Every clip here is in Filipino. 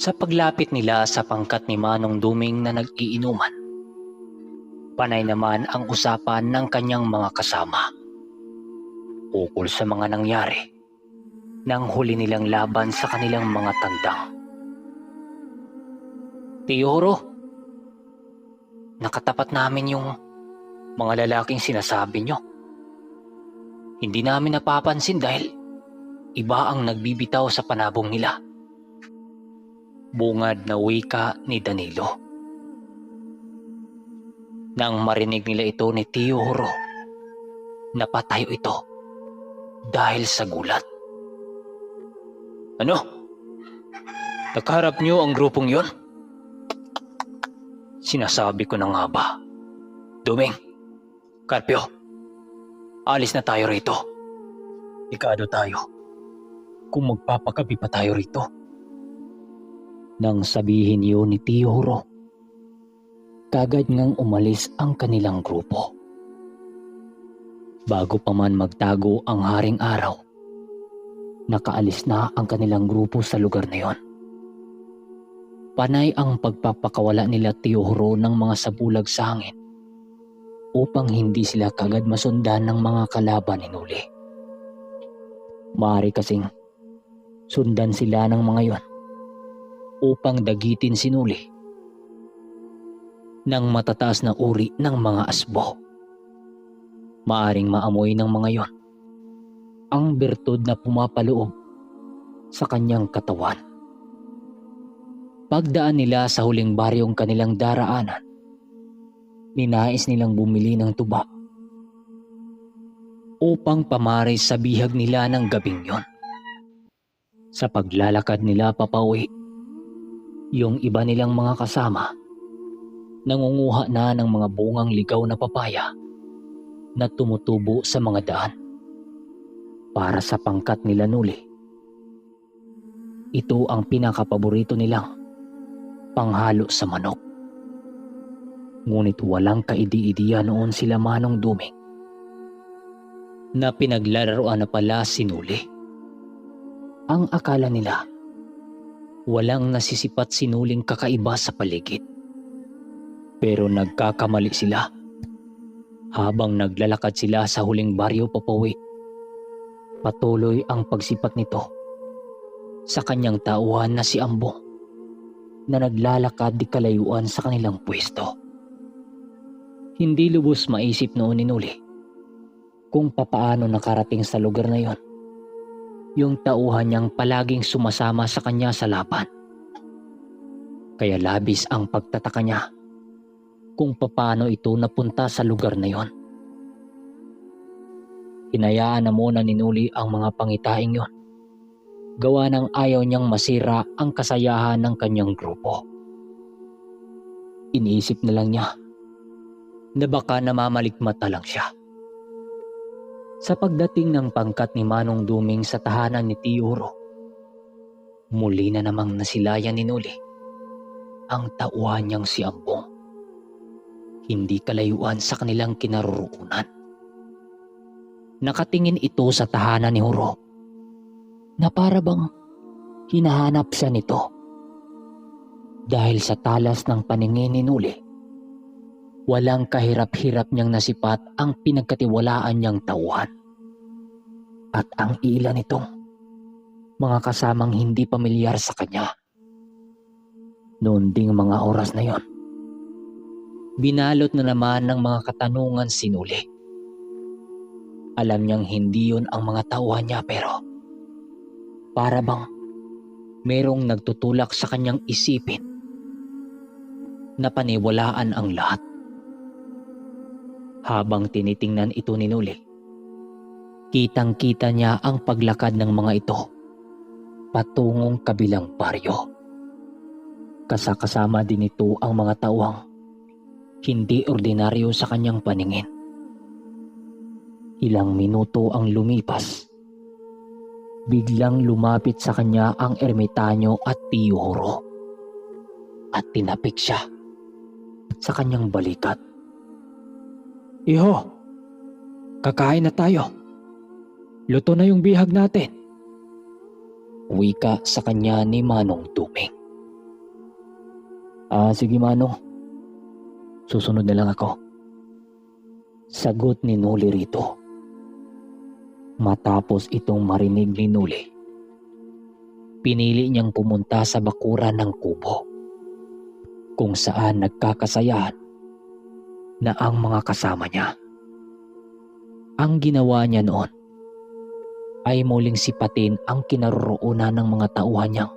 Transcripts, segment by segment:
Sa paglapit nila sa pangkat ni Manong Duming na nag-iinuman, panay naman ang usapan ng kanyang mga kasama ukol sa mga nangyari nang huli nilang laban sa kanilang mga tandang. Tiyoro, nakatapat namin yung mga lalaking sinasabi nyo. Hindi namin napapansin dahil iba ang nagbibitaw sa panabong nila. Bungad na wika ni Danilo. Nang marinig nila ito ni Tiyoro, napatayo ito dahil sa gulat. Ano? Nakaharap niyo ang grupong yon? Sinasabi ko na nga ba? Duming, Carpio, alis na tayo rito. Ikado tayo kung magpapakabi pa tayo rito. Nang sabihin yun ni Tiyoro, kagad ngang umalis ang kanilang grupo. Bago pa man magtago ang haring araw, nakaalis na ang kanilang grupo sa lugar na yon. Panay ang pagpapakawala nila Tiyoro ng mga sabulag sa hangin upang hindi sila kagad masundan ng mga kalaban ni Nuli. Maaari kasing sundan sila ng mga yon upang dagitin si Nuli ng matataas na uri ng mga asbo. Maaring maamoy ng mga yon ang bertud na pumapaloob sa kanyang katawan. Pagdaan nila sa huling baryong kanilang daraanan, ninais nilang bumili ng tuba upang pamaris sa bihag nila ng gabing yon. Sa paglalakad nila papauwi, yung iba nilang mga kasama nangunguha na ng mga bungang ligaw na papaya na tumutubo sa mga daan para sa pangkat nila Nuli. Ito ang pinakapaborito nilang panghalo sa manok. Ngunit walang kaidi-idiya noon sila Manong Duming na pinaglalaroan na pala si Nuli. Ang akala nila, walang nasisipat si Nuling kakaiba sa paligid. Pero nagkakamali sila. Habang naglalakad sila sa huling baryo papauwi, patuloy ang pagsipat nito sa kanyang tauhan na si Ambong na naglalakad di kalayuan sa kanilang pwesto. Hindi lubos maisip noon ni Nuli kung papaano nakarating sa lugar na yon yung tauhan niyang palaging sumasama sa kanya sa laban. Kaya labis ang pagtataka niya kung papaano ito napunta sa lugar na yon. Hinayaan na muna ni Nuli ang mga pangitaing yon, gawa ng ayaw niyang masira ang kasayahan ng kanyang grupo. Iniisip na lang niya na baka namamalikmata lang siya. Sa pagdating ng pangkat ni Manong Duming sa tahanan ni Tiyoro, muli na namang nasilayan ni Nuli ang tauhan niyang si Ambong. Hindi kalayuan sa kanilang kinaroroonan. Nakatingin ito sa tahanan ni Huro na para bang hinahanap siya nito. Dahil sa talas ng paningin ni Nuli, walang kahirap-hirap niyang nasipat ang pinagkatiwalaan niyang tauhan. At ang ilan nitong mga kasamang hindi pamilyar sa kanya. Noon ding mga oras na yon, binalot na naman ng mga katanungan si Nuli. Alam niyang hindi yun ang mga tauhan niya pero para bang merong nagtutulak sa kanyang isipin na paniwalaan ang lahat. Habang tinitingnan ito ni Nuli, kitang-kita niya ang paglakad ng mga ito patungong kabilang baryo. Kasakasama din ito ang mga tauhang hindi ordinaryo sa kanyang paningin. Ilang minuto ang lumipas, biglang lumapit sa kanya ang ermitanyo at Tiyoro at tinapik siya sa kanyang balikat. Iho, kakain na tayo. Luto na yung bihag natin. Wika sa kanya ni Manong Duming. Sige Manong, susunod na lang ako. Sagot ni Noli rito. Matapos itong marinig ni Noli, pinili niyang pumunta sa bakuran ng kubo, kung saan nagkakasayahan na ang mga kasama niya. Ang ginawa niya noon ay muling sipatin ang kinaroroonan ng mga tauhan niyang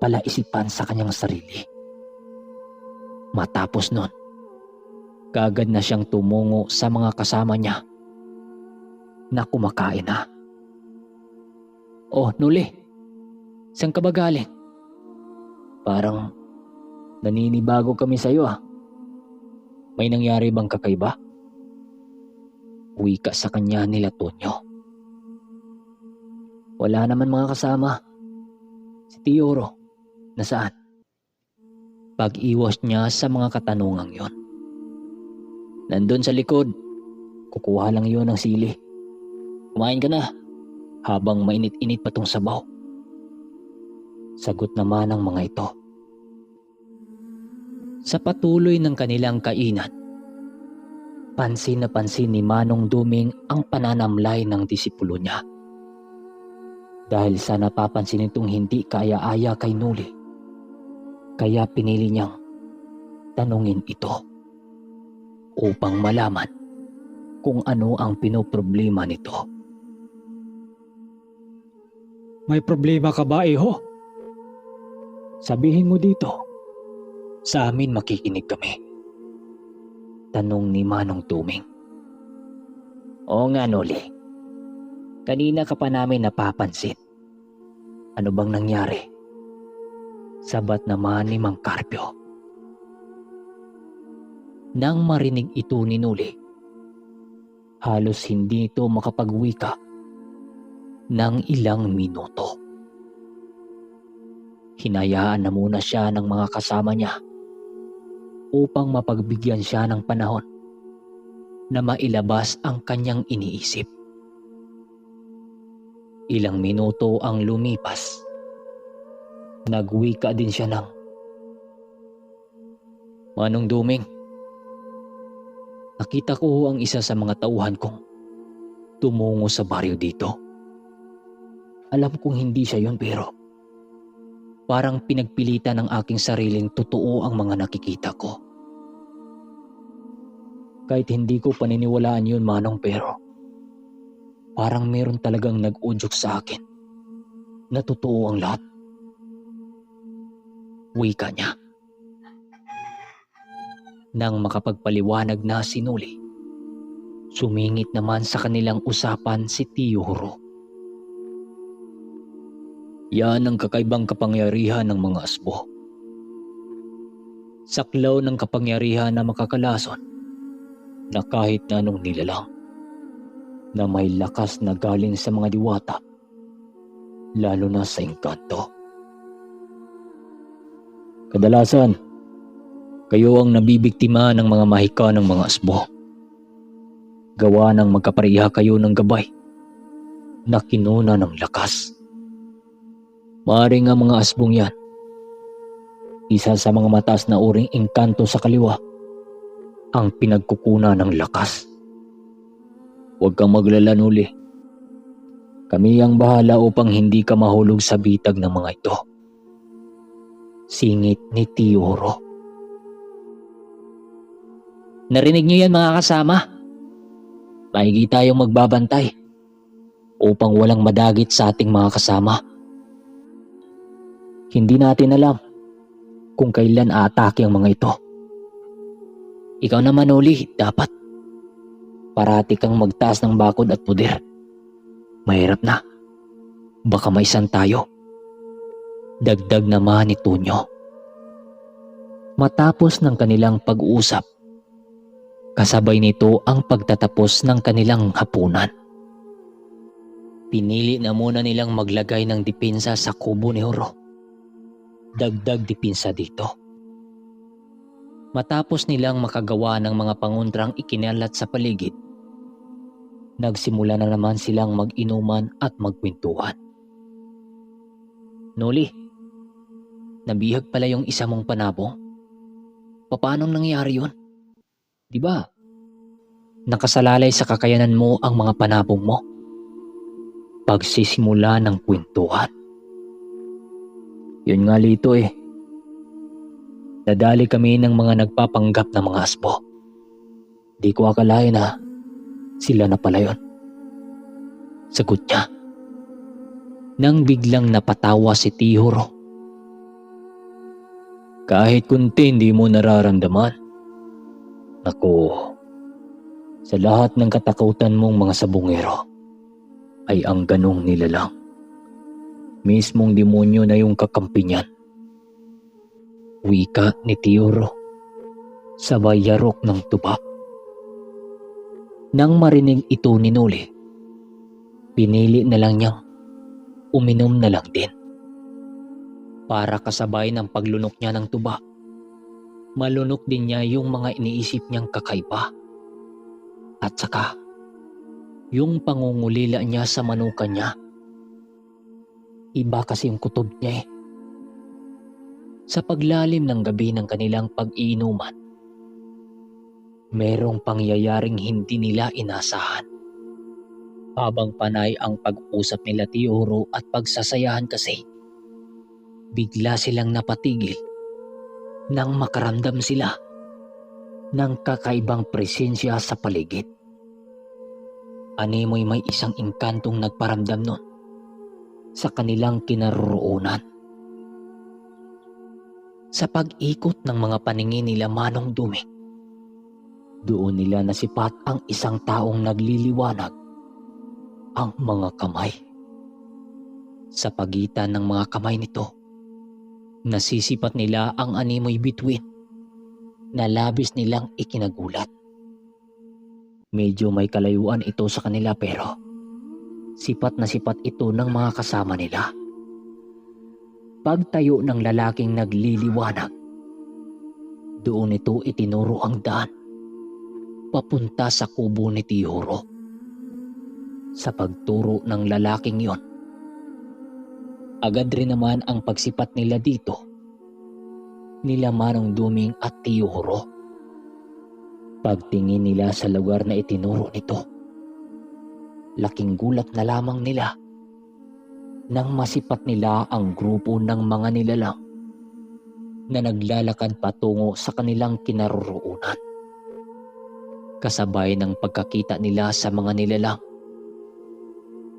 palaisipan sa kanyang sarili. Matapos nun, kaagad na siyang tumungo sa mga kasama niya na kumakain na. "Oh, Nuli, saan ka ba galing? Parang naninibago kami sa'yo ah. May nangyari bang kakaiba?" Wika sa kanya nila Tonyo. "Wala naman mga kasama. Si Tiyoro, nasaan?" Pag-iwas niya sa mga katanungang yon. "Nandun sa likod. Kukuha lang yun ng sili. Kumain ka na habang mainit-init pa tong sabaw." Sagot naman ng mga ito. Sa patuloy ng kanilang kainan, pansin na pansin ni Manong Duming ang pananamlay ng disipulo niya. Dahil sa napapansin nitong hindi kaaya-aya kay Nuli, kaya pinili niyang tanungin ito upang malaman kung ano ang pinoproblema nito. "May problema ka ba, Iho? Sabihin mo dito. Sa amin makikinig kami." Tanong ni Manong Duming. "Oo nga, Noli. Kanina ka pa namin napapansin. Ano bang nangyari?" Sabat naman ni Mang Carpio. Nang marinig ito ni Noli, halos hindi ito makapagwika ng ilang minuto. Hinayaan na muna siya ng mga kasama niya upang mapagbigyan siya ng panahon na mailabas ang kanyang iniisip. Ilang minuto ang lumipas. Nagwika din siya ng, "Manong Duming, nakita ko ang isa sa mga tauhan kong tumungo sa baryo dito. Alam kong hindi siya yun pero parang pinagpilitan ng aking sariling totoo ang mga nakikita ko. Kahit hindi ko paniniwalaan yun, Manong, pero parang meron talagang nag-udyok sa akin na totoo ang lahat." Wika niya. Nang makapagpaliwanag na si Noli, sumingit naman sa kanilang usapan si Tiyoro. "Yan ang kakaibang kapangyarihan ng mga asbo. Saklaw ng kapangyarihan na makakalason na kahit na anong nilalang na may lakas na galing sa mga diwata, lalo na sa engkanto. Kadalasan, kayo ang nabibiktima ng mga mahika ng mga asbo. Gawa ng magkapareha kayo ng gabay na kinuna ng lakas. Maaaring ang mga asbong yan, isa sa mga mataas na uring engkanto sa kaliwa, ang pinagkukuna ng lakas. Huwag kang maglala, Nuli. Kami ang bahala upang hindi ka mahulog sa bitag ng mga ito." Singit ni Tiyoro. "Narinig niyo yan, mga kasama? Maigi tayong magbabantay upang walang madagit sa ating mga kasama. Hindi natin alam kung kailan aatake ang mga ito. Ikaw naman, Noli, dapat parati kang magtaas ng bakod at puder. Mahirap na. Baka maisan tayo." Dagdag naman ni Tonyo. Matapos ng kanilang pag-uusap, kasabay nito ang pagtatapos ng kanilang hapunan. Pinili na muna nilang maglagay ng depensa sa kubo ni Horo. Dagdag depensa dito. Matapos nilang makagawa ng mga pangundrang ikinalat sa paligid, nagsimula na naman silang mag-inuman at magkwentuhan. "Noli, nabihag pala yung isa mong panabong? Paano nangyari yun? Di ba? Nakasalalay sa kakayanan mo ang mga panabong mo. Pagsisimula ng kwentuhan. Yun nga Lito eh. Nadali kami ng mga nagpapanggap na mga asbo. Di ko akalain na sila na pala yun. Sagot niya. Nang biglang napatawa si Tihoro. Kahit kunti hindi mo nararamdaman. Naku, sa lahat ng katakutan mong mga sabungero ay ang ganong nilalang. Mismong demonyo na yung kakampi niyan. Wika ni Tihoro. Sabay yarok ng tuba. Nang marinig ito ni Noli, pinili na lang niyang uminom na lang din. Para kasabay ng paglunok niya ng tuba, malunok din niya yung mga iniisip niyang kakaiba. At saka, yung pangungulila niya sa manukan niya. Iba kasi yung kutob niya eh. Sa paglalim ng gabi ng kanilang pag-iinuman, merong pangyayaring hindi nila inasahan. Habang panay ang pag-usap nila Tihoro at pagsasayahan kasi, bigla silang napatigil nang makaramdam sila ng kakaibang presensya sa paligid. Animoy may isang engkantong nagparamdam nun sa kanilang kinaroroonan. Sa pag-ikot ng mga paningin nila Manong Dumi, doon nila nasipat ang isang taong nagliliwanag ang mga kamay. Sa pagitan ng mga kamay nito, nasisipat nila ang animoy bituin na labis nilang ikinagulat. Medyo may kalayuan ito sa kanila pero sipat na sipat ito ng mga kasama nila. Pagtayo ng lalaking nagliliwanag, doon ito itinuro ang daan papunta sa kubo ni Tihoro. Sa pagturo ng lalaking yon, agad rin naman ang pagsipat nila dito nila Manong Duming at Tihoro. Pagtingin nila sa lugar na itinuro nito, laking gulat na lamang nila nang masipat nila ang grupo ng mga nilalang na naglalakad patungo sa kanilang kinaroroonan. Kasabay ng pagkakita nila sa mga nilalang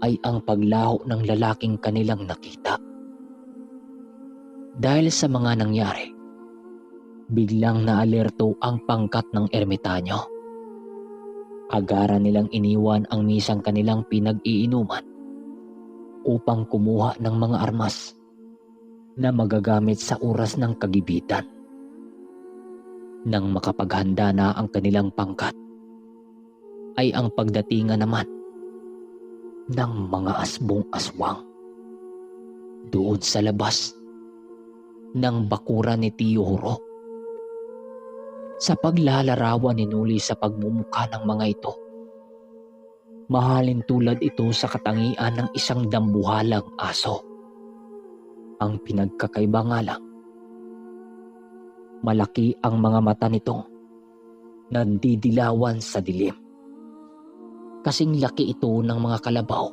ay ang paglaho ng lalaking kanilang nakita. Dahil sa mga nangyari, biglang naalerto ang pangkat ng ermitanyo. Agaran nilang iniwan ang misang kanilang pinag-iinuman upang kumuha ng mga armas na magagamit sa oras ng kagibitan. Nang makapaghanda na ang kanilang pangkat, ay ang pagdatingan naman ng mga asbong aswang doon sa labas ng bakuran ni Tihoro. Sa paglalarawan ni Noli sa pagmumukha ng mga ito, mahalin tulad ito sa katangian ng isang dambuhalang aso. Ang pinagkakaiba nga lang, malaki ang mga mata nitong nandidilawan sa dilim. Kasing laki ito ng mga kalabaw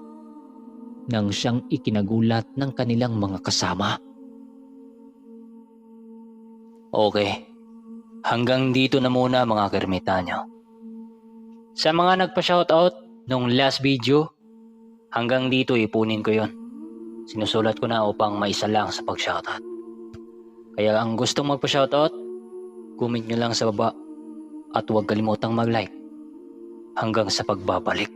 nang siyang ikinagulat ng kanilang mga kasama. Okay, hanggang dito na muna mga kermitanyo. Sa mga nagpa-shoutout nung last video, hanggang dito ipunin ko yon. Sinusulat ko na upang maisa lang sa pag-shoutout. Kaya ang gustong magpa-shoutout, comment nyo lang sa baba at huwag kalimutang mag-like. Hanggang sa pagbabalik.